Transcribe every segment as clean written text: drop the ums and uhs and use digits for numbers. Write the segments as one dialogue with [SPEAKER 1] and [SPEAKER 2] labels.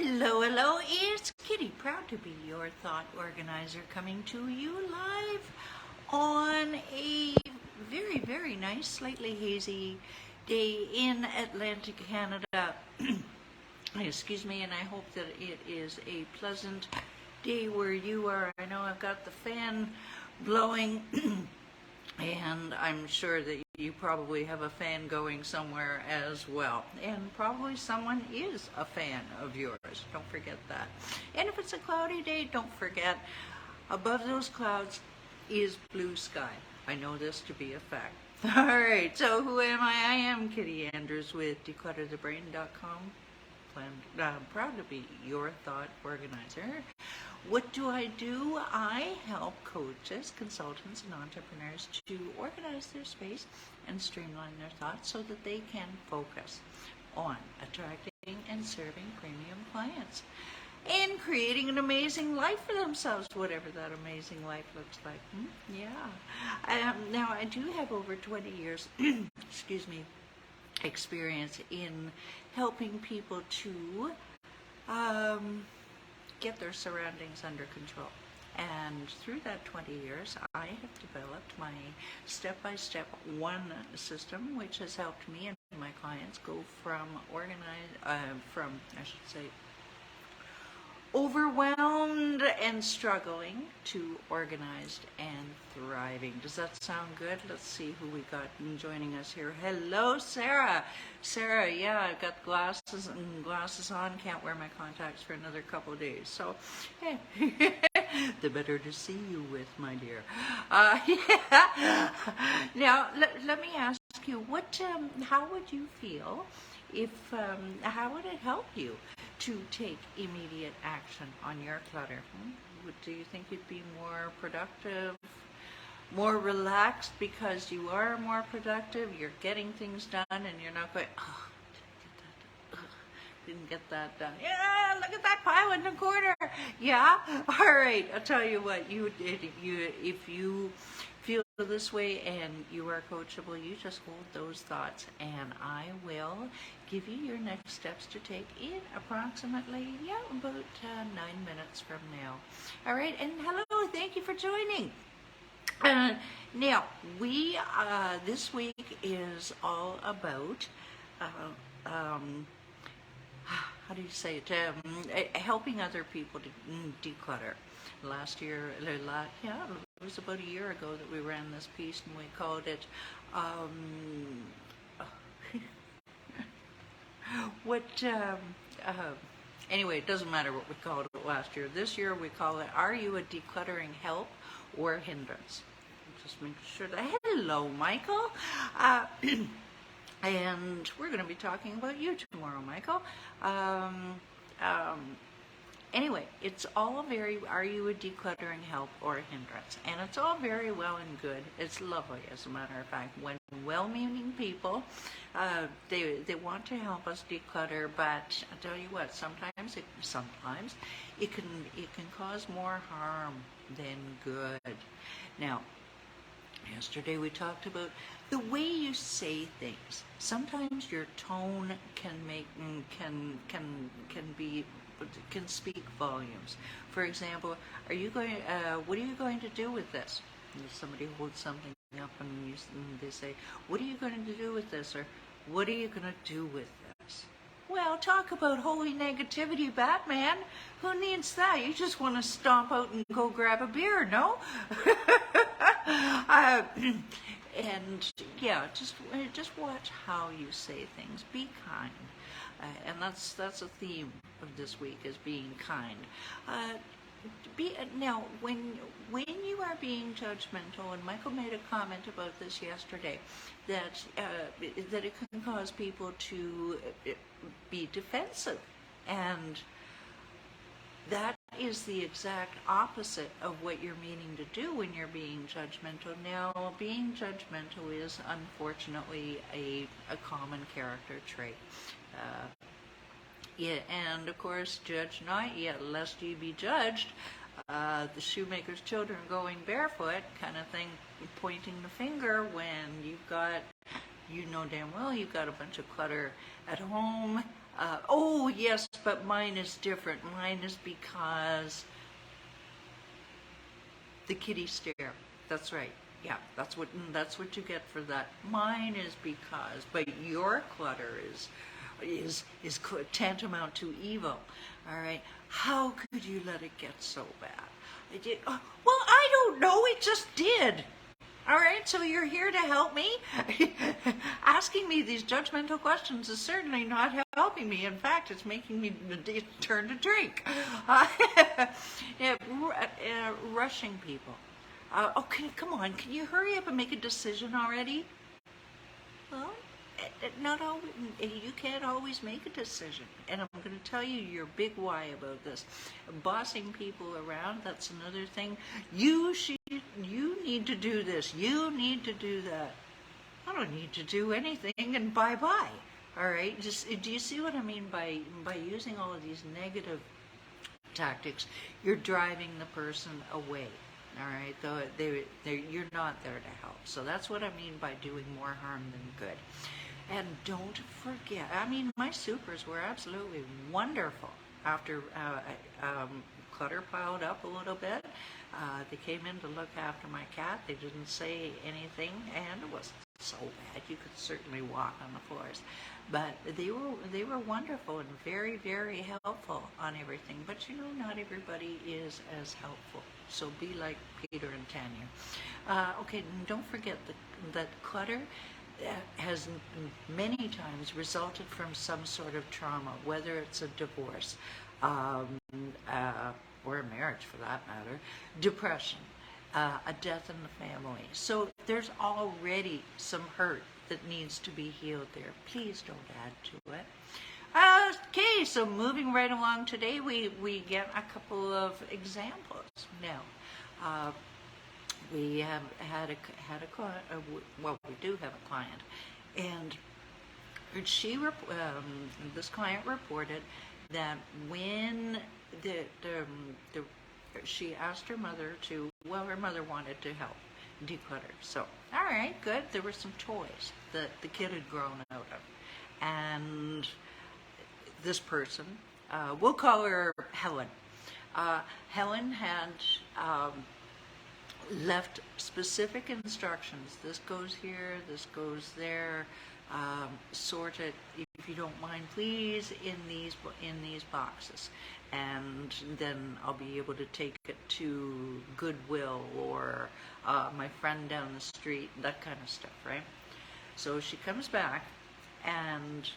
[SPEAKER 1] Hello, hello, it's Kitti, proud to be your thought organizer, coming to you live on a very, very nice, slightly hazy day in Atlantic Canada. Excuse me, and I hope that it is a pleasant day where you are. I know I've got the fan blowing and I'm sure that you probably have a fan going somewhere as well. And probably someone is a fan of yours. Don't forget that. And if it's a cloudy day, don't forget, above those clouds is blue sky. I know this to be a fact. All right, so who am I? I am Kitti Andrews with declutterthebrain.com. Proud to be your thought organizer. What do? I help coaches, consultants, and entrepreneurs to organize their space and streamline their thoughts so that they can focus on attracting and serving premium clients and creating an amazing life for themselves, whatever that amazing life looks like. Yeah. Now, I do have over 20 years, excuse me, experience in helping people to get their surroundings under control. And through that 20 years, I have developed my step-by-step one system, which has helped me and my clients go from overwhelmed and struggling to organized and thriving. Does that sound good? Let's see who we got joining us here. Hello, Sarah. Sarah, yeah, I've got glasses on. Can't wear my contacts for another couple of days. So, hey, the better to see you with, my dear. Yeah. Now, let me ask you, how would you feel if, how would it help you to take immediate action on your clutter? Do you think you'd be more productive, more relaxed because you are more productive, you're getting things done, and you're not going, oh, didn't get that done. Yeah, look at that pile in the corner. Yeah? All right, I'll tell you what, if you feel this way and you are coachable, you just hold those thoughts and I will give you your next steps to take in approximately, about 9 minutes from now. All right, and hello, thank you for joining. Now, this week is all about, how do you say it, helping other people to declutter. Last year, it was about a year ago that we ran this piece and we called it, anyway, it doesn't matter what we called it last year. This year we call it, are you a decluttering help or hindrance? Just make sure that, hello, Michael. And we're going to be talking about you tomorrow, Michael. Anyway, it's all are you a decluttering help or a hindrance? And it's all very well and good. It's lovely, as a matter of fact, when well-meaning people, they want to help us declutter, but I tell you what, sometimes it can cause more harm than good. Now, yesterday we talked about the way you say things. Sometimes your tone can speak volumes. For example, what are you going to do with this? And somebody holds something up and they say, what are you going to do with this? Or what are you going to do with this? Well, talk about holy negativity, Batman. Who needs that? You just want to stomp out and go grab a beer, no? And yeah, just watch how you say things. Be kind. And that's a theme of this week, is being kind. Now, when you are being judgmental, and Michael made a comment about this yesterday, that it can cause people to be defensive, and that is the exact opposite of what you're meaning to do when you're being judgmental. Now, being judgmental is unfortunately a common character trait. And of course, judge not yet, lest ye be judged. The shoemaker's children going barefoot kind of thing, pointing the finger when you've got, damn well you've got a bunch of clutter at home, Oh, yes, but mine is different. Mine is because the kitty stare. That's right. Yeah, that's what you get for that. Mine is because, but your clutter is tantamount to evil. All right. How could you let it get so bad? Well, I don't know. It just did. All right, so you're here to help me? Asking me these judgmental questions is certainly not helping me. In fact, it's making me turn to drink. Yeah, rushing people. Come on, can you hurry up and make a decision already? Well, not always, you can't always make a decision. And I'm going to tell you your big why about this. Bossing people around, that's another thing. You need to do this. You need to do that. I don't need to do anything, and bye-bye. All right? Just, do you see what I mean by using all of these negative tactics? You're driving the person away. All right? You're not there to help. So that's what I mean by doing more harm than good. And don't forget, I mean, my supers were absolutely wonderful after clutter piled up a little bit. They came in to look after my cat. They didn't say anything, and it wasn't so bad. You could certainly walk on the floors. But they were wonderful and very, very helpful on everything. But you know, not everybody is as helpful. So be like Peter and Tanya. Okay, don't forget that clutter has many times resulted from some sort of trauma, whether it's a divorce or a marriage for that matter, depression, a death in the family. So there's already some hurt that needs to be healed there. Please don't add to it. Okay, so moving right along today, we get a couple of examples. Now, we have had a client, well, we do have a client, and this client reported that when she asked her mother to, well, her mother wanted to help declutter. So, all right, good. There were some toys that the kid had grown out of, and this person, we'll call her Helen. Helen had left specific instructions. This goes here, this goes there. Sort it, if you don't mind, please, in these boxes, and then I'll be able to take it to Goodwill or my friend down the street, that kind of stuff, right? So she comes back, and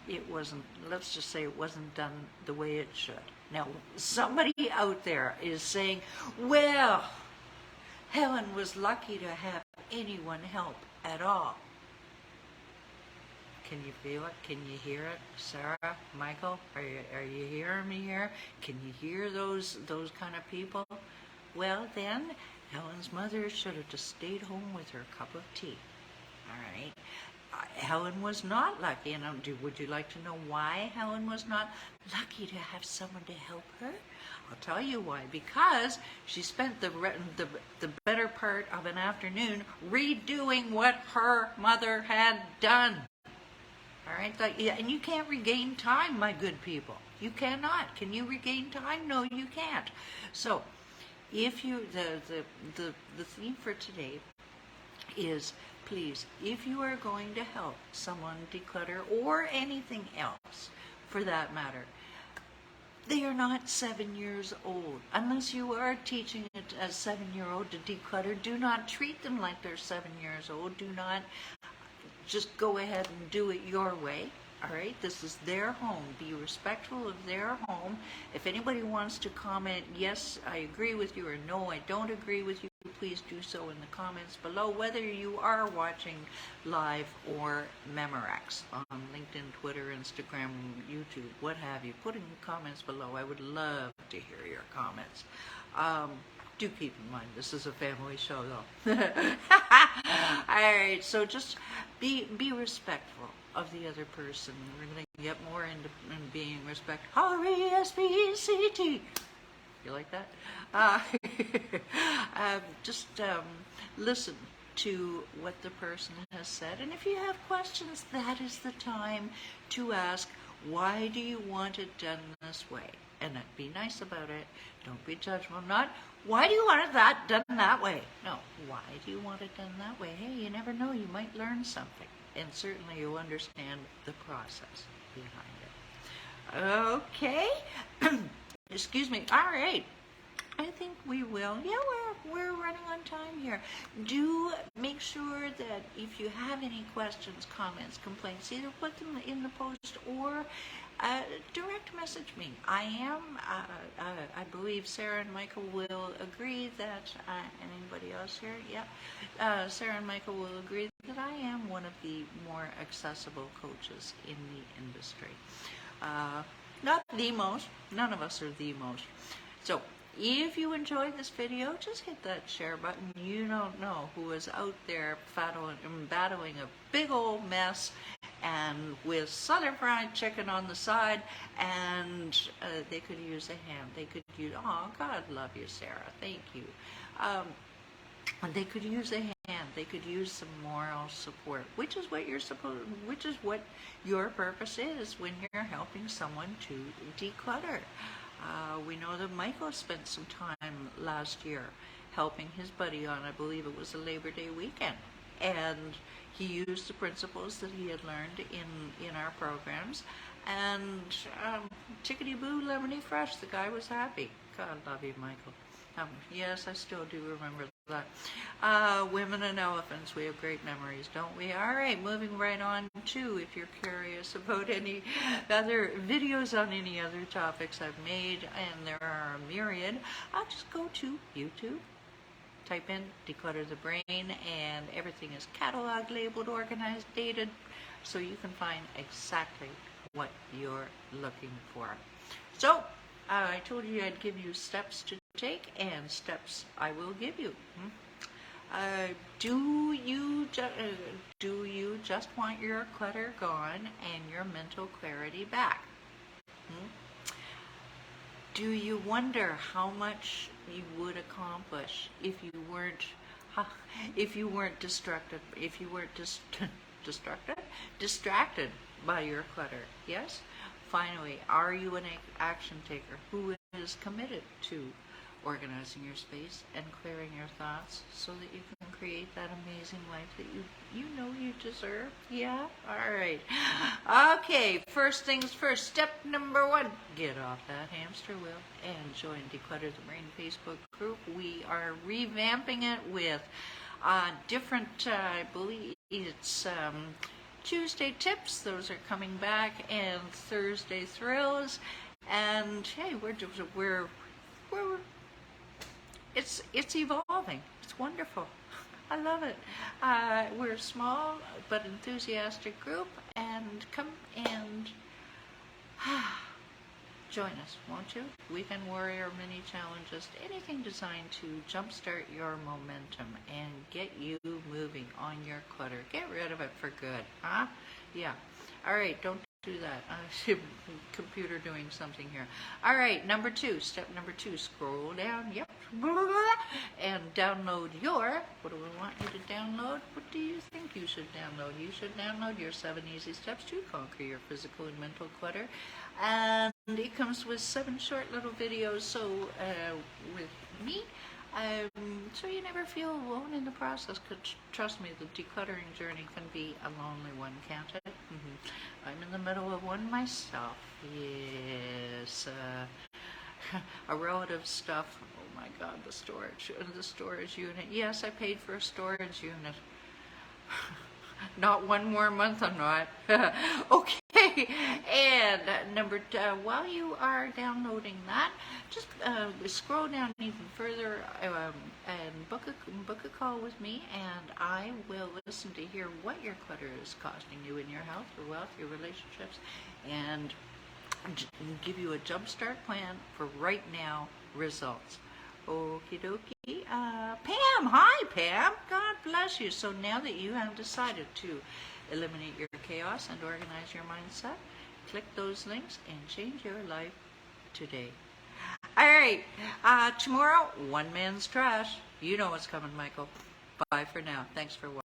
[SPEAKER 1] it wasn't, let's just say it wasn't done the way it should. Now, somebody out there is saying, well, Helen was lucky to have anyone help at all. Can you feel it? Can you hear it? Sarah, Michael, are you hearing me here? Can you hear those kind of people? Well, then, Helen's mother should have just stayed home with her cup of tea. All right? Helen was not lucky, and would you like to know why Helen was not lucky to have someone to help her? I'll tell you why. Because she spent the better part of an afternoon redoing what her mother had done. All right, and you can't regain time, my good people. You cannot. Can you regain time? No, you can't. So, if you the theme for today is, please, if you are going to help someone declutter, or anything else for that matter, they are not 7 years old. Unless you are teaching a 7-year-old to declutter, do not treat them like they're 7 years old. Do not just go ahead and do it your way. All right, this is their home. Be respectful of their home. If anybody wants to comment, yes, I agree with you, or no, I don't agree with you, please do so in the comments below, whether you are watching live or Memorex on LinkedIn, Twitter, Instagram, YouTube, what have you. Put in the comments below. I would love to hear your comments. Do keep in mind, this is a family show, though. All right, so just be respectful of the other person. We're going to get more into being respectful. R-E-S-P-E-C-T. You like that? Just listen. to what the person has said. And if you have questions, that is the time to ask, why do you want it done this way? And be nice about it. Don't be judgmental. Not, why do you want it done that way? No, why do you want it done that way? Hey, you never know. You might learn something. And certainly you'll understand the process behind it. Okay. Excuse me. All right. I think we will. Yeah, we're running on time here. Do make sure that if you have any questions, comments, complaints, either put them in the post or direct message me. I believe Sarah and Michael will agree that, and anybody else here? Yeah. Sarah and Michael will agree that I am one of the more accessible coaches in the industry. Not the most. None of us are the most. So, if you enjoyed this video, just hit that share button. You don't know who is out there battling a big old mess and with southern fried chicken on the side, and they could use a hand. They could use, oh, God love you, Sarah. Thank you. They could use a hand. They could use some moral support, which is what your purpose is when you're helping someone to declutter. We know that Michael spent some time last year helping his buddy on, I believe it was a Labor Day weekend. And he used the principles that he had learned in our programs. And chickadee boo, lemony fresh, the guy was happy. God love you, Michael. Yes, I still do remember that. Women and elephants, we have great memories, don't we? All right, moving right on to, if you're curious about any other videos on any other topics I've made, and there are a myriad, I'll just go to YouTube, type in Declutter the Brain, and everything is cataloged, labeled, organized, dated, so you can find exactly what you're looking for. So, I told you I'd give you steps to take, and steps I will give you. Do you just want your clutter gone and your mental clarity back? Do you wonder how much you would accomplish if you weren't distracted by your clutter? Yes? Finally, are you an action taker who is committed to organizing your space and clearing your thoughts so that you can create that amazing life that you know you deserve? Yeah? All right. Okay, first things first. Step number 1, get off that hamster wheel and join Declutter the Brain Facebook group. We are revamping it with different, I believe it's Tuesday tips, those are coming back, and Thursday thrills, and hey, it's evolving. It's wonderful. I love it. We're a small but enthusiastic group, and come and join us, won't you? Weekend Warrior, mini challenges, anything designed to jumpstart your momentum and get you moving on your clutter. Get rid of it for good, huh? Yeah. All right, don't do that. Computer doing something here. All right, step number 2, scroll down, yep, and download what do we want you to download? What do you think you should download? You should download your 7 easy steps to conquer your physical and mental clutter. And it comes with 7 short little videos, so with me, so you never feel alone in the process, because trust me, the decluttering journey can be a lonely one, can't it? I'm in the middle of one myself. Yes, a relative stuff. Oh my God, the storage unit. Yes, I paid for a storage unit. Not one more month, I'm not. Okay, and while you are downloading that, just scroll down even further and book a call with me, and I will listen to hear what your clutter is costing you in your health, your wealth, your relationships, and give you a jumpstart plan for right now results. Okie dokie. Pam, hi Pam. God bless you. So now that you have decided to eliminate your chaos and organize your mindset, click those links and change your life today. All right. Tomorrow, one man's trash. You know what's coming, Michael. Bye for now. Thanks for watching.